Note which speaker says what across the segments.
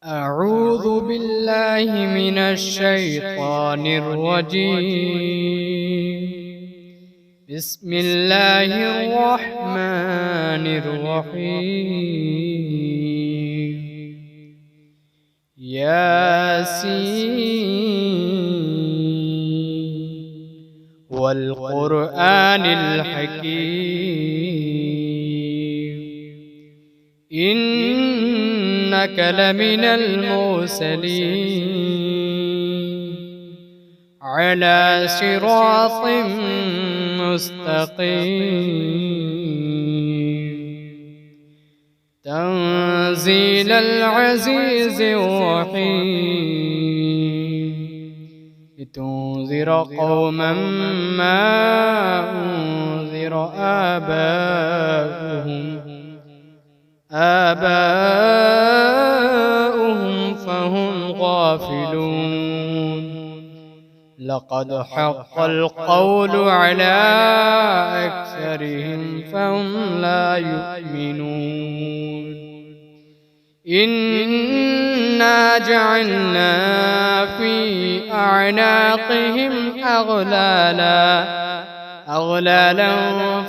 Speaker 1: أعوذ بالله من الشيطان الرجيم. بسم الله الرحمن الرحيم. ياسين والقرآن الحكيم إنك لمن المرسلين على صراط مستقيم تنزيل العزيز الرحيم لتنذر قوما ما أنذر آباؤهم فهم غافلون. لقد حق القول على أكثرهم فهم لا يؤمنون. إنا جعلنا في أعناقهم أغلالا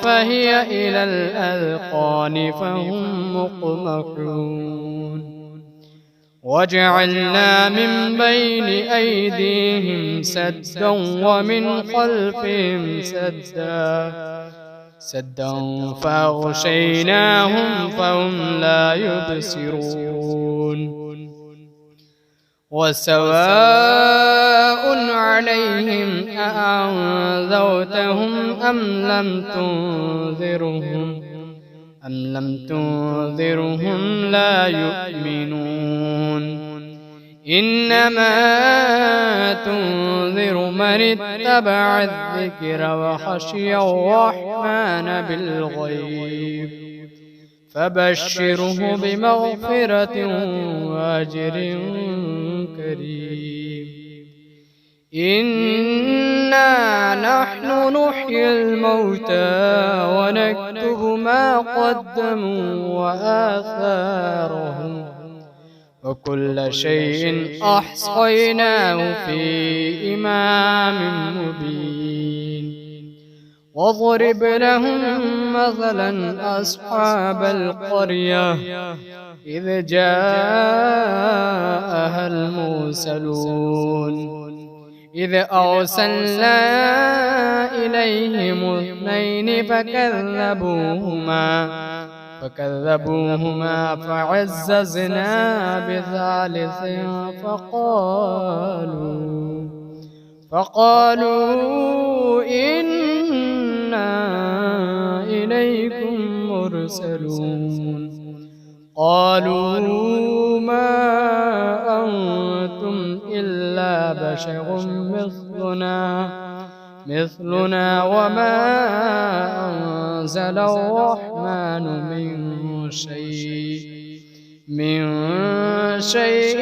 Speaker 1: فهي إلى الأذقان فهم مقمحون. وجعلنا من بين أيديهم سدا ومن خلفهم سدا فأغشيناهم فهم لا يبصرون. وسواء عليهم أأنذرتهم أم لم تنذرهم لا يؤمنون. إنما تنذر من اتبع الذكر وخشي الرحمن بالغيب فبشره بمغفرة وأجر كريم. إنا نحن نحيي الموتى ونكتب ما قدموا وآثارهم وكل شيء أحصيناه في إمام مبين. واضرب لهم مثلا أصحاب القرية إذ جاءها المرسلون إذ أرسلنا إليهم اثنين فكذبوهما فعززنا بثالث فقالوا إنا إليكم مرسلون. قالوا ما أنتم إلا بشر مثلنا وما أنزل الرحمن من شيء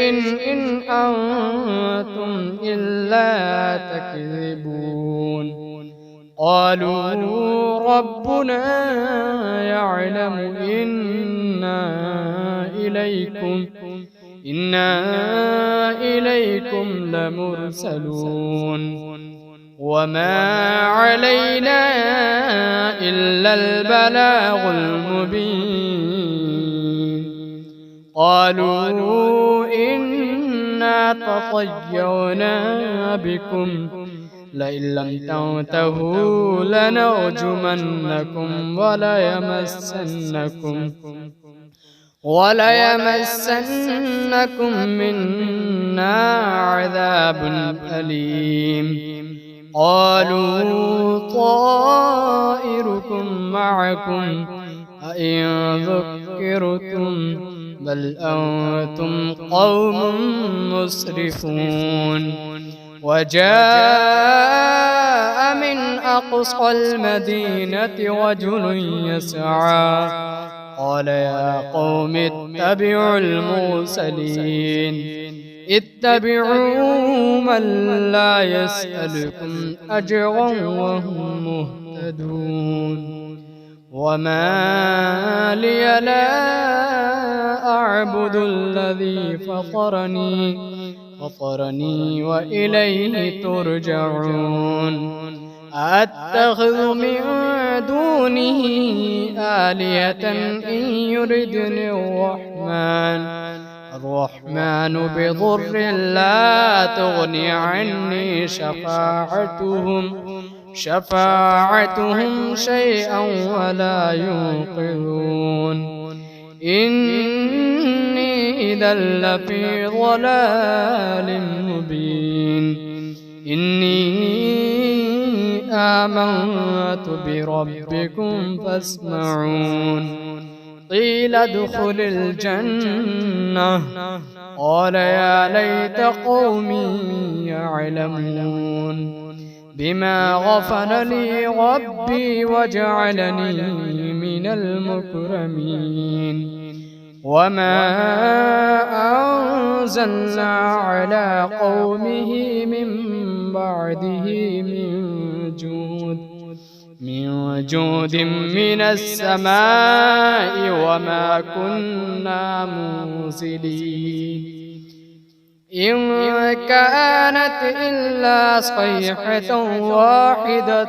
Speaker 1: إن أنتم إلا تكذبون. قالوا ربنا يعلم إنا إليكم لمرسلون وما علينا إلا البلاغ المبين. قالوا إنا تطيرنا بكم لئن لم تنتهوا لنرجمنكم وليمسنكم منا عذاب أليم. قالوا طائركم معكم أئن ذكرتم بل أنتم قوم مسرفون. وجاء من أقصى المدينة رجل يسعى قال يا قوم اتبعوا المرسلين اتبعوا من لا يسألكم أجرا وهم مهتدون. وما لي لا أعبد الذي فطرني وإليه ترجعون أتخذ من دونه آلهة إن يردني الرحمن بضر لا تغني عني شفاعتهم شيئا ولا ينقذون إني إذا لفي ضلال مبين إني آمنت بربكم فاسمعون قيل ادخل الجنة قال يا ليت قومي يعلمون بما غفر لي ربي وجعلني من المكرمين وما أنزلنا على قومه من بعده من جود من السماء وما كنا منزلين إن كانت إلا صيحة واحدة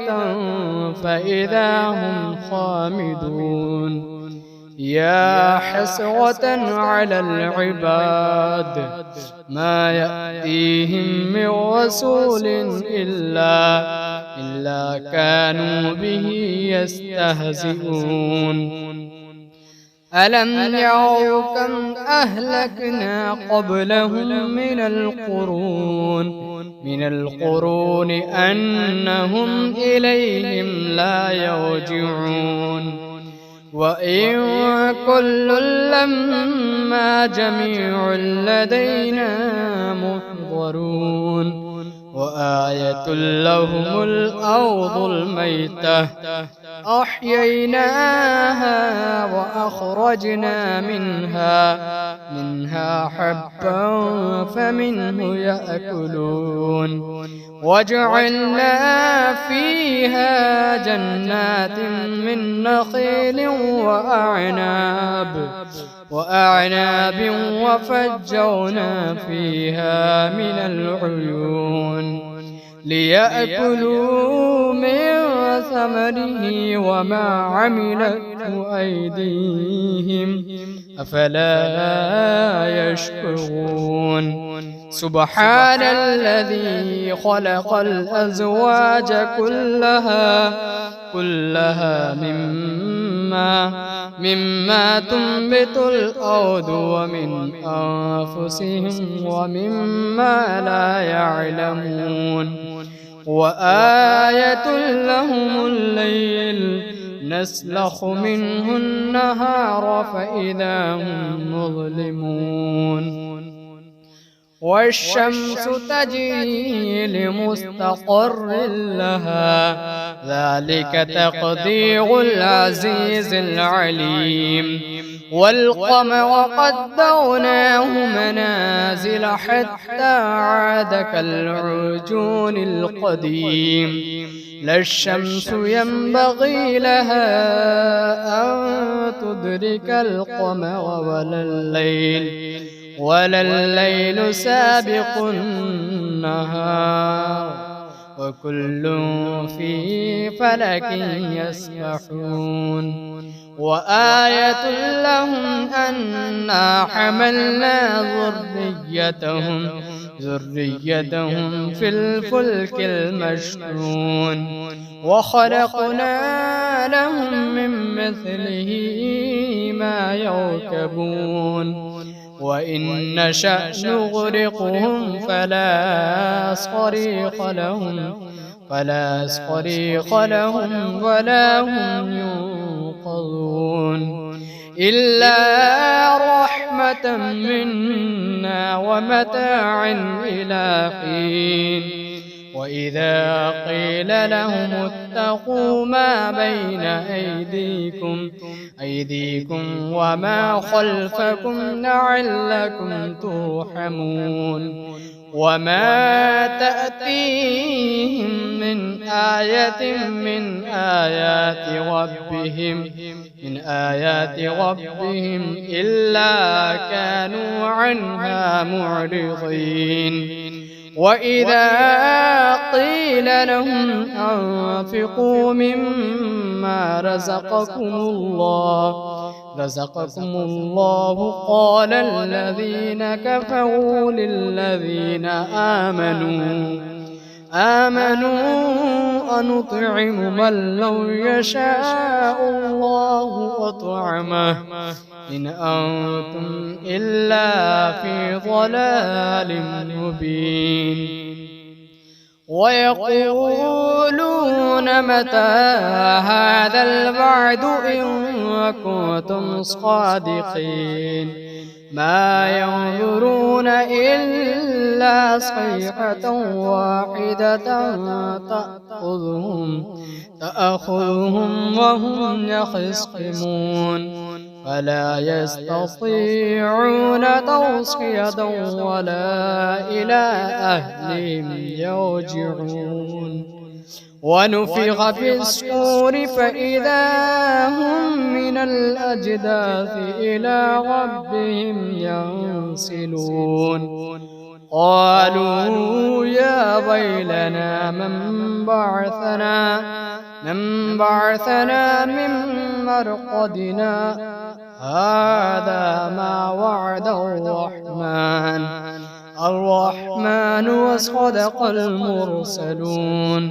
Speaker 1: فإذا هم خامدون يا حسرة على العباد ما يأتيهم من رسول إلا كانوا به يستهزئون ألم يروا كم أهلكنا قبلهم من القرون أنهم إليهم لا يرجعون وإن كل لما جميع لدينا محضرون وآية لهم الأرض الميتة أحييناها وأخرجنا منها حبا فمنه يأكلون وجعلنا فيها جنات من نخيل وأعناب وفجرنا فيها من العيون ليأكلوا من ثمره وما عملته أيديهم أفلا يشكرون سبحان الذي خلق الأزواج كلها مما تنبت الأرض ومن أنفسهم ومما لا يعلمون وآية لهم الليل نسلخ منه النهار فإذا هم مظلمون والشمس تجري لمستقر لها ذلك تقدير العزيز العليم والقمر قدرناه منازل حتى عاد كالعرجون القديم لا الشمس ينبغي لها أن تدرك القمر ولا الليل سابق النهار وكل في فلك يسبحون وآية لهم أنا حملنا ذريتهم في الفلك المشحون وخلقنا لهم من مثله ما يركبون وإن نشأ نغرقهم فلا صريخ لهم ولا هم ينقذون إلا رحمة منا ومتاعا إلى حين وإذا قيل لهم اتقوا ما بين أيديكم وما خلفكم لعلكم ترحمون وما تأتيهم من آية من آيات ربهم إلا كانوا عنها معرضين. وإذا قيل لهم أنفقوا مما رزقكم الله قال الذين كفروا للذين آمنوا أنطعم من لو يشاء الله أطعمه إن أنتم إلا في ضلال مبين. ويقولون متى هذا الوعد إن كنتم صادقين ما ينظرون إلا صيحة واحدة تأخذهم وهم يخصمون فلا يستطيعون توصية ولا إلى أهلهم يرجعون. ونفخ في الصور فإذا هم من الأجداث إلى ربهم ينسلون. قالوا يا ويلنا من بعثنا من مرقدنا هذا ما وعد الرحمن وصدق المرسلون.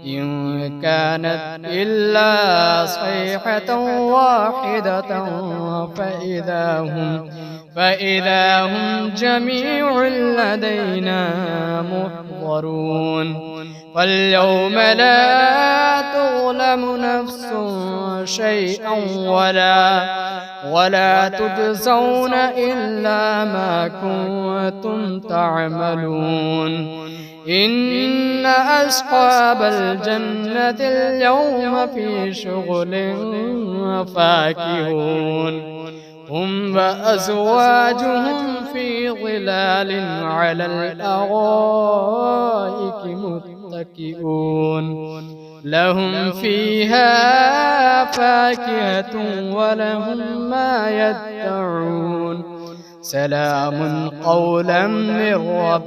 Speaker 1: إن كانت إلا صيحة واحدة فإذا هم جميع لدينا محضرون. فاليوم لا تظلم نفس شيئا ولا تجزون إلا ما كنتم تعملون. إن أصحاب الجنة اليوم في شغل فاكهون هم وأزواجهم في ظلال على الأرائك متكئون لهم فيها فاكهة ولهم ما يدعون سلام قولا من رب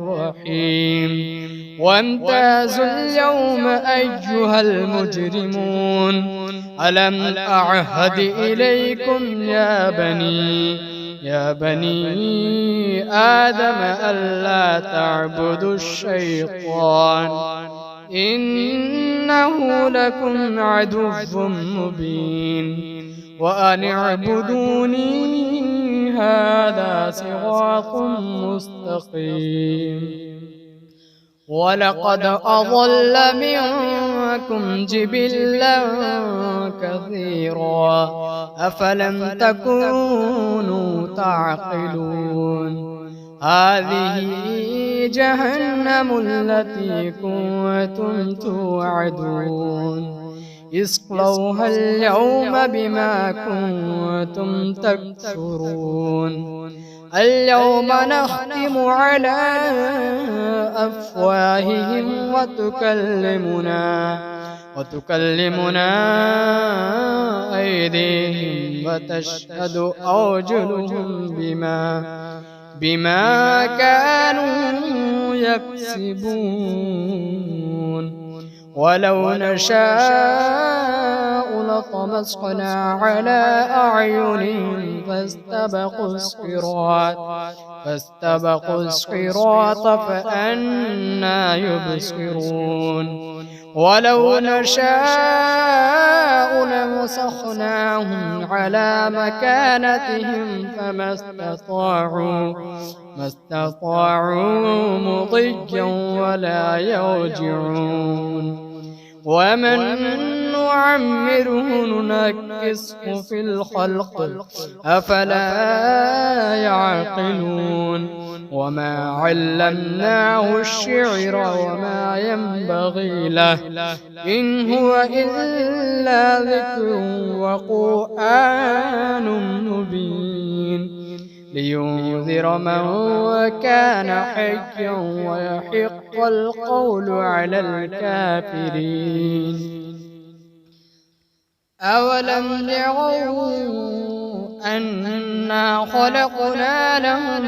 Speaker 1: رحيم. وامتازوا اليوم أيها المجرمون ألم أعهد إليكم يا بني آدم ألا تعبدوا الشيطان إنه لكم عدو مبين وأن اعبدوني هذا صراط مستقيم. ولقد أضل منكم جبلا كثيرا أفلم تكونوا تعقلون. هذه جهنم التي كنتم توعدون اصلوها اليوم بما كنتم تكفرون. اليوم نختم على أفواههم وتكلمنا أيديهم وتشهد أرجلهم بما كانوا يكسبون. ولو نشاء لطمسنا على أعينهم فاستبقوا الصراط فأنى يبصرون. ولو نشاء لمسخناهم على مكانتهم فما استطاعوا مضيا ولا يرجعون. ومن نعمره ننكسه في الخلق أفلا يعقلون. وما علمناه الشعر وما ينبغي له إن هو إلا ذكر وقرآن مبين. لينذر من كان حيا ويحق القول على الكافرين. أولم يروا أنا خلقنا لهم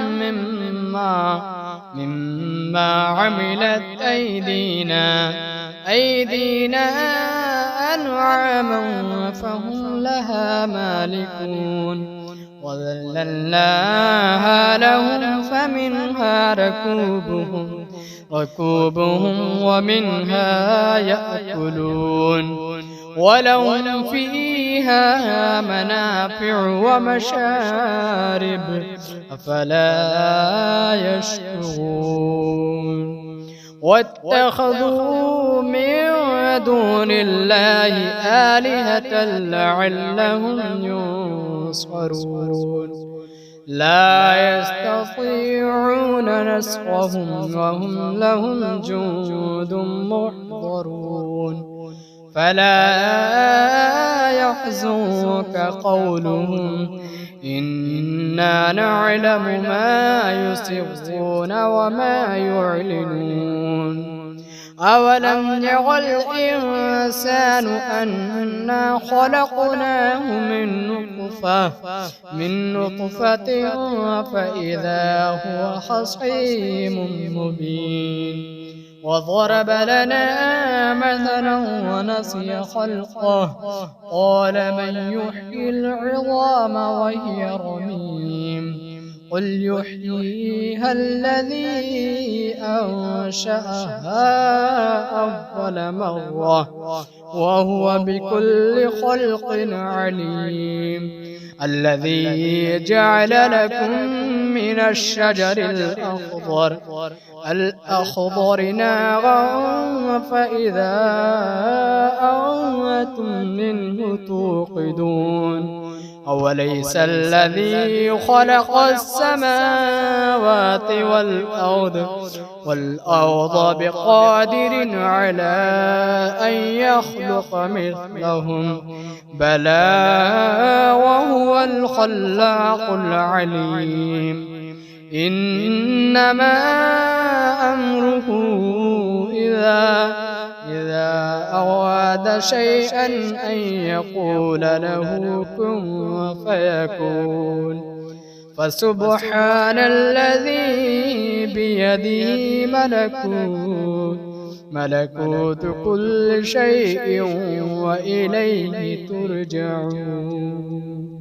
Speaker 1: مما عملت أيدينا أنعاما فهم لها مالكون وذللناها لهم فمنها ركوبهم ومنها يأكلون ولهم فيها منافع ومشارب أفلا يشكرون. واتخذوا من دون الله آلهة لعلهم ينصرون لا يستطيعون نصرهم وهم لهم جند محضرون. فلا يحزنك قولهم إنا نعلم ما يسرون وما يعلنون. أولم ير الإنسان أنا خلقناه من نطفة فإذا هو خصيم مبين. وضرب لنا مثلا ونسي خلقه قال من يحيي العظام وهي رميم قل يحييها الذي أنشأها أول مرة وهو بكل خلق عليم. الذي جعل لكم من الشجر الأخضر نارا فإذا أنتم منه توقدون. أوليس الذي خلق السماوات والأرض بقادر على أن يخلق مثلهم بلى وهو الخلاق العليم. إنما أمره إذا أراد شيئا أن يقول له كن فيكون. فسبحان الذي بيده ملكوت كل شيء وإليه ترجعون.